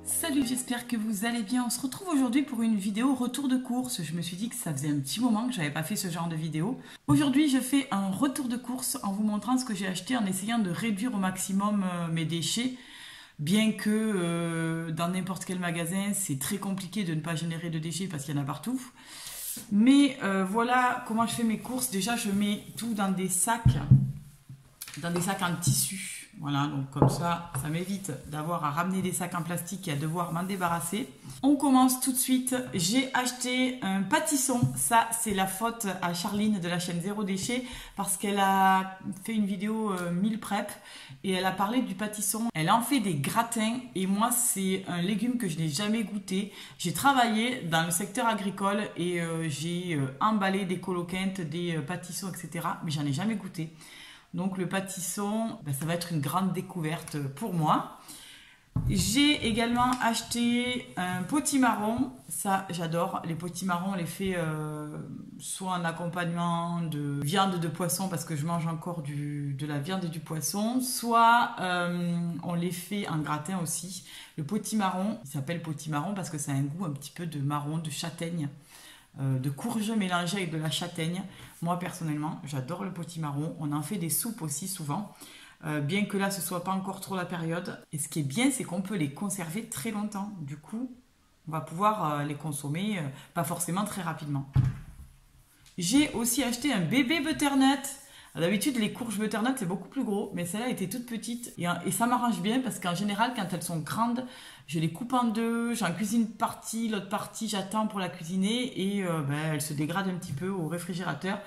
Salut, j'espère que vous allez bien. On se retrouve aujourd'hui pour une vidéo retour de course. Je me suis dit que ça faisait un petit moment que j'avais pas fait ce genre de vidéo. Aujourd'hui, je fais un retour de course en vous montrant ce que j'ai acheté en essayant de réduire au maximum mes déchets. Bien que dans n'importe quel magasin, c'est très compliqué de ne pas générer de déchets parce qu'il y en a partout. Mais voilà comment je fais mes courses. Déjà, je mets tout dans des sacs en tissu. Voilà, donc comme ça m'évite d'avoir à ramener des sacs en plastique et à devoir m'en débarrasser. On commence tout de suite. J'ai acheté un pâtisson. Ça, c'est la faute à Charline de la chaîne Zéro Déchet parce qu'elle a fait une vidéo meal prep et elle a parlé du pâtisson. Elle en fait des gratins et moi, c'est un légume que je n'ai jamais goûté. J'ai travaillé dans le secteur agricole et j'ai emballé des coloquintes, des pâtissons, etc. Mais j'en ai jamais goûté. Donc le pâtisson, ça va être une grande découverte pour moi. J'ai également acheté un potimarron. Ça, j'adore. Les potimarrons, on les fait soit en accompagnement de viande de poisson parce que je mange encore de la viande et du poisson, soit on les fait en gratin aussi. Le potimarron, il s'appelle potimarron parce que ça a un goût un petit peu de marron, de châtaigne. De courge mélangée avec de la châtaigne. Moi personnellement j'adore le potimarron. On en fait des soupes aussi souvent, bien que là ce soit pas encore trop la période. Et ce qui est bien, c'est qu'on peut les conserver très longtemps. Du coup on va pouvoir les consommer pas forcément très rapidement. J'ai aussi acheté un bébé butternut. D'habitude les courges butternut c'est beaucoup plus gros, mais celle-là était toute petite et ça m'arrange bien parce qu'en général quand elles sont grandes, je les coupe en deux, j'en cuisine une partie, l'autre partie j'attends pour la cuisiner et elle se dégrade un petit peu au réfrigérateur.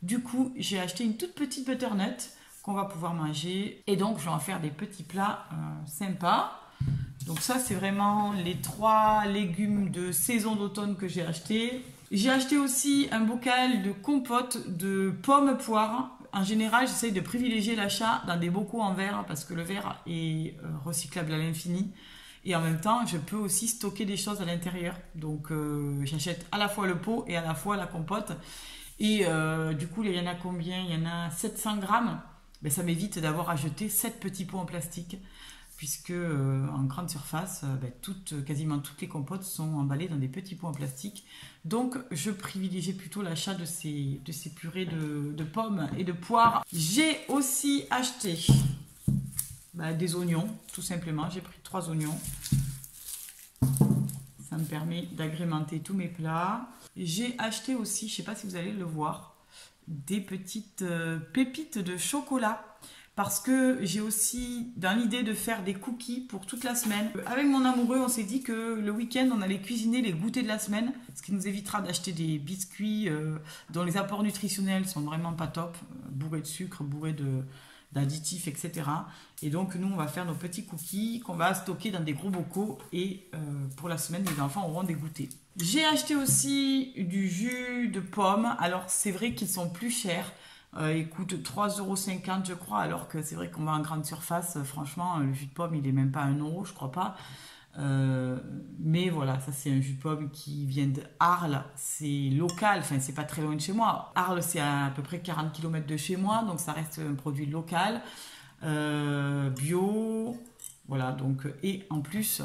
Du coup j'ai acheté une toute petite butternut qu'on va pouvoir manger et donc je vais en faire des petits plats sympas. Donc ça c'est vraiment les 3 légumes de saison d'automne que j'ai acheté. J'ai acheté aussi un bocal de compote de pommes poires. En général, j'essaye de privilégier l'achat dans des bocaux en verre parce que le verre est recyclable à l'infini. Et en même temps, je peux aussi stocker des choses à l'intérieur. Donc, j'achète à la fois le pot et à la fois la compote. Et du coup, il y en a combien? Il y en a 700 grammes. Ça m'évite d'avoir à jeter 7 petits pots en plastique. Puisque en grande surface, quasiment toutes les compotes sont emballées dans des petits pots en plastique. Donc je privilégie plutôt l'achat de ces purées de pommes et de poires. J'ai aussi acheté des oignons, tout simplement. J'ai pris 3 oignons. Ça me permet d'agrémenter tous mes plats. J'ai acheté aussi, je ne sais pas si vous allez le voir, des petites pépites de chocolat. Parce que j'ai aussi dans l'idée de faire des cookies pour toute la semaine. Avec mon amoureux, on s'est dit que le week-end, on allait cuisiner les goûters de la semaine, ce qui nous évitera d'acheter des biscuits dont les apports nutritionnels sont vraiment pas top, bourrés de sucre, bourrés d'additifs, etc. Et donc nous, on va faire nos petits cookies qu'on va stocker dans des gros bocaux et pour la semaine, les enfants auront des goûters. J'ai acheté aussi du jus de pomme. Alors c'est vrai qu'ils sont plus chers. Il coûte 3,50 € je crois, alors que c'est vrai qu'on va en grande surface, franchement le jus de pomme il est même pas 1 € je crois pas. Mais voilà, ça c'est un jus de pomme qui vient de Arles, c'est local, enfin c'est pas très loin de chez moi. Arles c'est à peu près 40 km de chez moi, donc ça reste un produit local, bio, voilà, donc, et en plus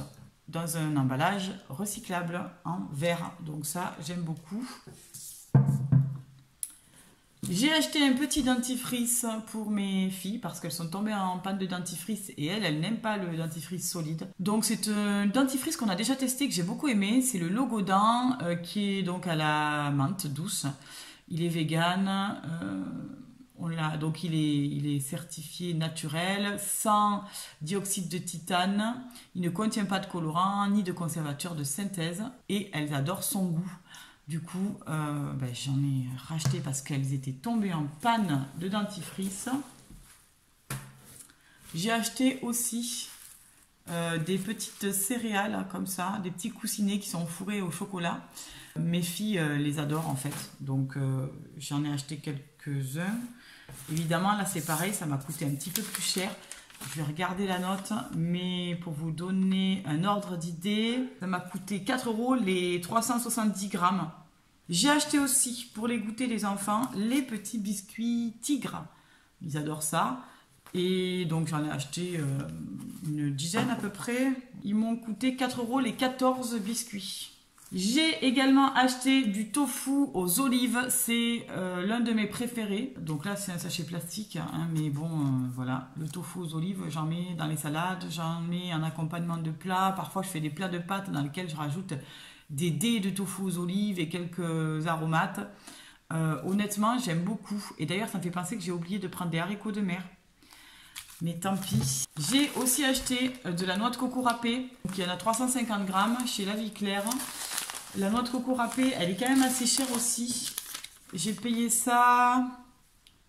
dans un emballage recyclable en verre, donc ça j'aime beaucoup. J'ai acheté un petit dentifrice pour mes filles parce qu'elles sont tombées en panne de dentifrice et elles n'aiment pas le dentifrice solide. Donc c'est un dentifrice qu'on a déjà testé, que j'ai beaucoup aimé. C'est le Logodent qui est donc à la menthe douce. Il est vegan. Donc il est certifié naturel, sans dioxyde de titane. Il ne contient pas de colorant ni de conservateur de synthèse et elles adorent son goût. Du coup, j'en ai racheté parce qu'elles étaient tombées en panne de dentifrice. J'ai acheté aussi des petites céréales comme ça, des petits coussinets qui sont fourrés au chocolat. Mes filles les adorent en fait, donc j'en ai acheté quelques-uns. Évidemment, là c'est pareil, ça m'a coûté un petit peu plus cher. Je vais regarder la note, mais pour vous donner un ordre d'idée, ça m'a coûté 4 € les 370 grammes. J'ai acheté aussi, pour les goûter les enfants, les petits biscuits Tigre. Ils adorent ça. Et donc j'en ai acheté une dizaine à peu près. Ils m'ont coûté 4 € les 14 biscuits. J'ai également acheté du tofu aux olives, c'est l'un de mes préférés. Donc là c'est un sachet plastique, hein, mais bon voilà, le tofu aux olives, j'en mets dans les salades, j'en mets en accompagnement de plats. Parfois je fais des plats de pâtes dans lesquels je rajoute des dés de tofu aux olives et quelques aromates. Honnêtement j'aime beaucoup, et d'ailleurs ça me fait penser que j'ai oublié de prendre des haricots de mer. Mais tant pis. J'ai aussi acheté de la noix de coco râpée. Donc il y en a 350 grammes chez La Vie Claire. La noix de coco râpée, elle est quand même assez chère aussi. J'ai payé ça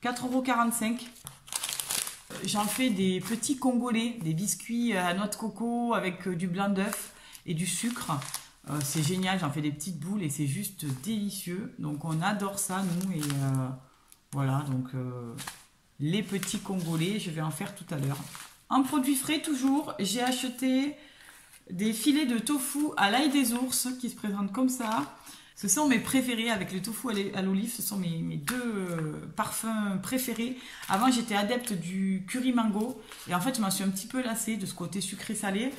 4,45 €. J'en fais des petits congolais, des biscuits à noix de coco avec du blanc d'œuf et du sucre. C'est génial, j'en fais des petites boules et c'est juste délicieux. Donc on adore ça, nous. Et voilà, donc les petits congolais, je vais en faire tout à l'heure. En produits frais toujours, j'ai acheté des filets de tofu à l'ail des ours qui se présentent comme ça. Ce sont mes préférés avec le tofu à l'olive. Ce sont mes deux parfums préférés. Avant, j'étais adepte du curry mango. Et en fait, je m'en suis un petit peu lassée de ce côté sucré-salé.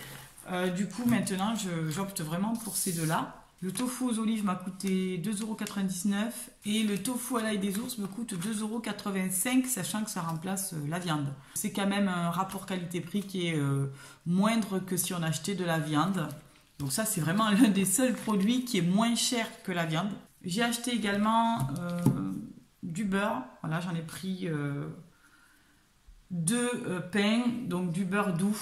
Du coup, maintenant, j'opte vraiment pour ces deux-là. Le tofu aux olives m'a coûté 2,99 € et le tofu à l'ail des ours me coûte 2,85 €, sachant que ça remplace la viande. C'est quand même un rapport qualité-prix qui est moindre que si on achetait de la viande. Donc ça, c'est vraiment l'un des seuls produits qui est moins cher que la viande. J'ai acheté également du beurre. Voilà, j'en ai pris 2 pains, donc du beurre doux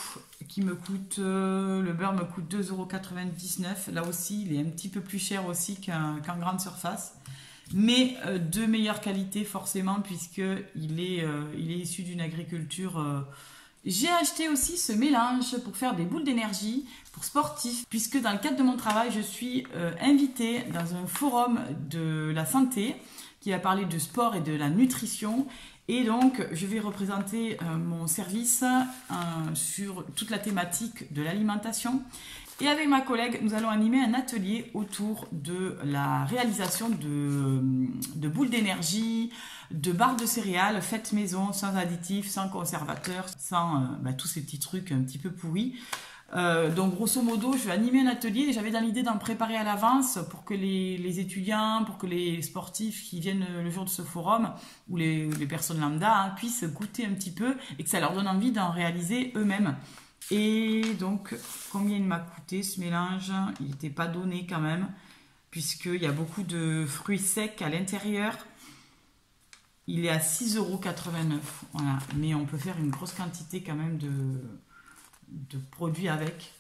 qui me coûte, le beurre me coûte 2,99 €. Là aussi, il est un petit peu plus cher aussi qu'en grande surface, mais de meilleure qualité forcément puisqu'il est issu d'une agriculture. J'ai acheté aussi ce mélange pour faire des boules d'énergie pour sportifs, puisque dans le cadre de mon travail, je suis invitée dans un forum de la santé qui va parler de sport et de la nutrition. Et donc, je vais représenter mon service sur toute la thématique de l'alimentation. Et avec ma collègue, nous allons animer un atelier autour de la réalisation de boules d'énergie, de barres de céréales faites maison, sans additifs, sans conservateurs, sans tous ces petits trucs un petit peu pourris. Donc grosso modo, je vais animer un atelier et j'avais dans l'idée d'en préparer à l'avance pour que les étudiants, pour que les sportifs qui viennent le jour de ce forum ou les personnes lambda puissent goûter un petit peu et que ça leur donne envie d'en réaliser eux-mêmes. Et donc, combien il m'a coûté ce mélange? Il n'était pas donné quand même, puisqu'il y a beaucoup de fruits secs à l'intérieur. Il est à 6,89 €. Voilà. Mais on peut faire une grosse quantité quand même de produits avec.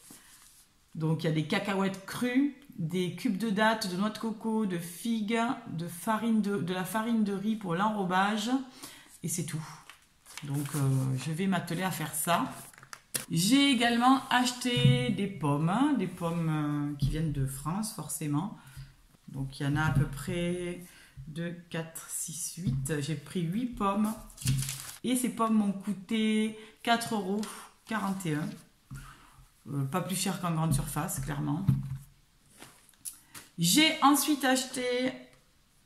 Donc il y a des cacahuètes crues, des cubes de dattes, de noix de coco, de figues, de la farine de riz pour l'enrobage, et c'est tout. Donc je vais m'atteler à faire ça. J'ai également acheté des pommes qui viennent de France forcément. Donc il y en a à peu près 2, 4, 6, 8. J'ai pris 8 pommes et ces pommes m'ont coûté 4,41 €. Pas plus cher qu'en grande surface, clairement. J'ai ensuite acheté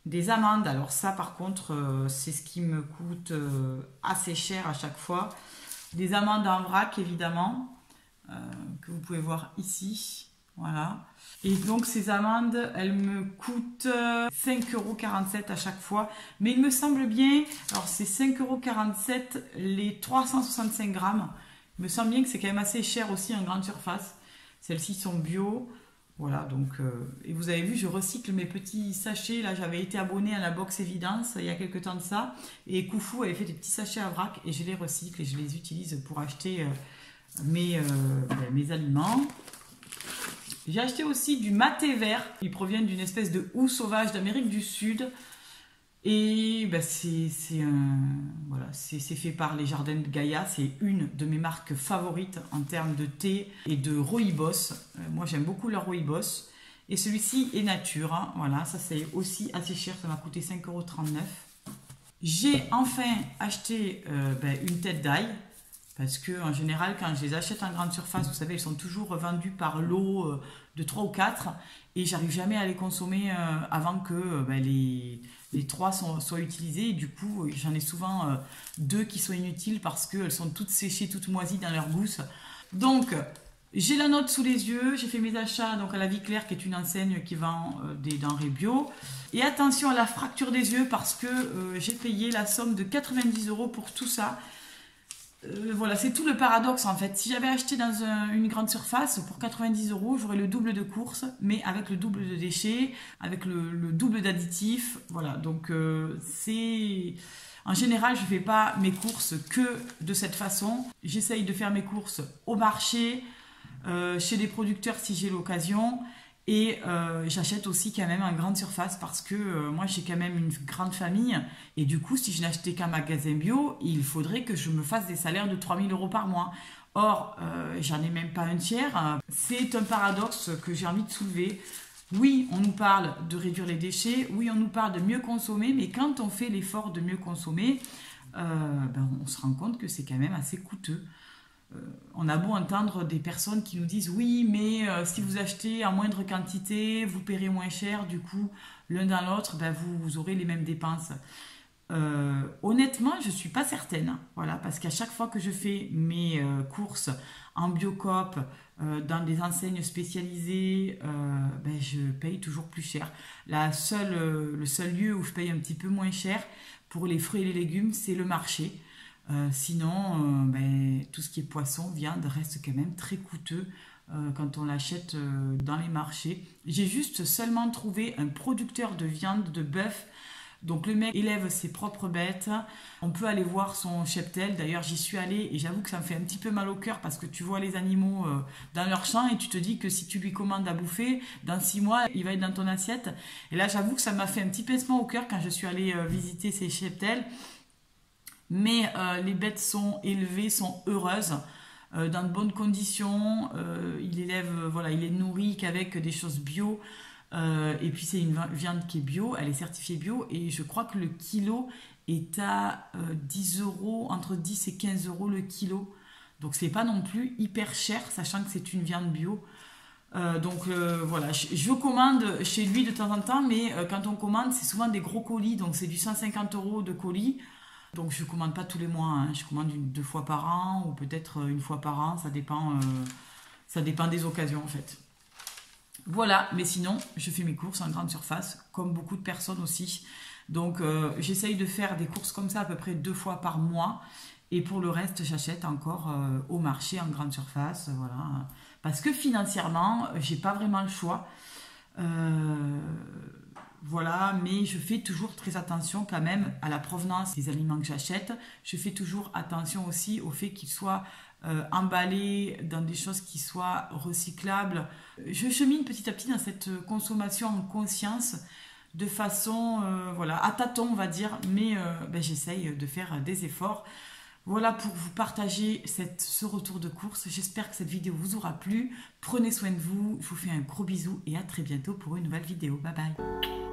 des amandes. Alors ça, par contre, c'est ce qui me coûte assez cher à chaque fois. Des amandes en vrac, évidemment, que vous pouvez voir ici. Voilà. Et donc, ces amandes, elles me coûtent 5,47 € à chaque fois. Mais il me semble bien, alors c'est 5,47 € les 365 grammes. Il me semble bien que c'est quand même assez cher aussi en grande surface. Celles-ci sont bio. Voilà, donc, et vous avez vu, je recycle mes petits sachets. Là, j'avais été abonnée à la Box Évidence il y a quelques temps de ça. Et Koufou avait fait des petits sachets à vrac et je les recycle et je les utilise pour acheter mes aliments. J'ai acheté aussi du maté vert. Ils proviennent d'une espèce de houx sauvage d'Amérique du Sud. Et c'est fait par les Jardins de Gaïa. C'est une de mes marques favorites en termes de thé et de rooibos. Moi, j'aime beaucoup leur rooibos. Et celui-ci est nature. Hein. Voilà, ça c'est aussi assez cher. Ça m'a coûté 5,39 €. J'ai enfin acheté une tête d'ail. Parce que en général, quand je les achète en grande surface, vous savez, ils sont toujours vendus par lot de 3 ou 4 et j'arrive jamais à les consommer avant que les 3 soient utilisés. Et du coup, j'en ai souvent 2 qui sont inutiles parce qu'elles sont toutes séchées, toutes moisies dans leur gousse. Donc, j'ai la note sous les yeux, j'ai fait mes achats donc à la Vie Claire qui est une enseigne qui vend des denrées bio. Et attention à la fracture des yeux parce que j'ai payé la somme de 90 € pour tout ça. Voilà, c'est tout le paradoxe en fait. Si j'avais acheté dans une grande surface pour 90 €, j'aurais le double de courses, mais avec le double de déchets, avec le double d'additifs. Voilà, donc c'est... En général, je ne fais pas mes courses que de cette façon. J'essaye de faire mes courses au marché, chez des producteurs si j'ai l'occasion. Et j'achète aussi quand même en grande surface parce que moi j'ai quand même une grande famille et du coup si je n'achetais qu'un magasin bio, il faudrait que je me fasse des salaires de 3 000 € par mois. Or, j'en ai même pas un tiers. C'est un paradoxe que j'ai envie de soulever. Oui, on nous parle de réduire les déchets, oui, on nous parle de mieux consommer, mais quand on fait l'effort de mieux consommer, on se rend compte que c'est quand même assez coûteux. On a beau entendre des personnes qui nous disent oui, mais si vous achetez en moindre quantité, vous paierez moins cher, du coup, l'un dans l'autre, vous aurez les mêmes dépenses. Honnêtement, je ne suis pas certaine, voilà, parce qu'à chaque fois que je fais mes courses en Biocoop, dans des enseignes spécialisées, je paye toujours plus cher. Le seul lieu où je paye un petit peu moins cher pour les fruits et les légumes, c'est le marché. Sinon, tout ce qui est poisson, viande reste quand même très coûteux quand on l'achète dans les marchés. J'ai juste seulement trouvé un producteur de viande de bœuf. Donc le mec élève ses propres bêtes. On peut aller voir son cheptel. D'ailleurs, j'y suis allée et j'avoue que ça me fait un petit peu mal au cœur parce que tu vois les animaux dans leur champ et tu te dis que si tu lui commandes à bouffer, dans 6 mois, il va être dans ton assiette. Et là, j'avoue que ça m'a fait un petit pincement au cœur quand je suis allée visiter ces cheptels. Mais les bêtes sont élevées, sont heureuses, dans de bonnes conditions. Il élève, voilà, il est nourri qu'avec des choses bio. Et puis c'est une viande qui est bio, elle est certifiée bio. Et je crois que le kilo est à 10 €, entre 10 et 15 € le kilo. Donc c'est pas non plus hyper cher, sachant que c'est une viande bio. Voilà, je commande chez lui de temps en temps, mais quand on commande, c'est souvent des gros colis. Donc c'est du 150 € de colis. Donc je ne commande pas tous les mois, hein. Je commande 2 fois par an ou peut-être 1 fois par an, ça dépend des occasions en fait. Voilà, mais sinon je fais mes courses en grande surface, comme beaucoup de personnes aussi. Donc j'essaye de faire des courses comme ça à peu près 2 fois par mois. Et pour le reste, j'achète encore au marché en grande surface, voilà. Parce que financièrement, j'ai pas vraiment le choix. Voilà, mais je fais toujours très attention quand même à la provenance des aliments que j'achète. Je fais toujours attention aussi au fait qu'ils soient emballés dans des choses qui soient recyclables. Je chemine petit à petit dans cette consommation en conscience de façon, voilà, à tâtons on va dire, mais j'essaye de faire des efforts. Voilà pour vous partager ce retour de course. J'espère que cette vidéo vous aura plu. Prenez soin de vous. Je vous fais un gros bisou et à très bientôt pour une nouvelle vidéo. Bye bye.